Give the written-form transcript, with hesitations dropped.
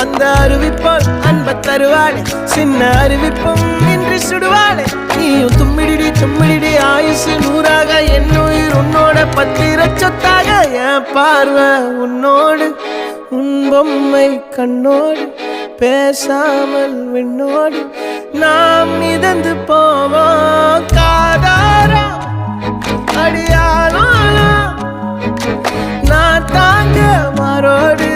அந்த அறிவிப்போல் அன்ப தருவாளே சின்ன அறிவிப்பும் இன்று சுடுவாளே நீயும் தும்மிடி ஆயுசு நூறாக என் உயிர் உன்னோட பத்திர சொத்தாக என் பார்வை உன்னோடு உன் பொம்மை கண்ணோடு பேசாமல் விண்ணோடு நாம் மிதந்து போவோம் காதாரா அடியானாலும் நான் தாங்க மாறோடு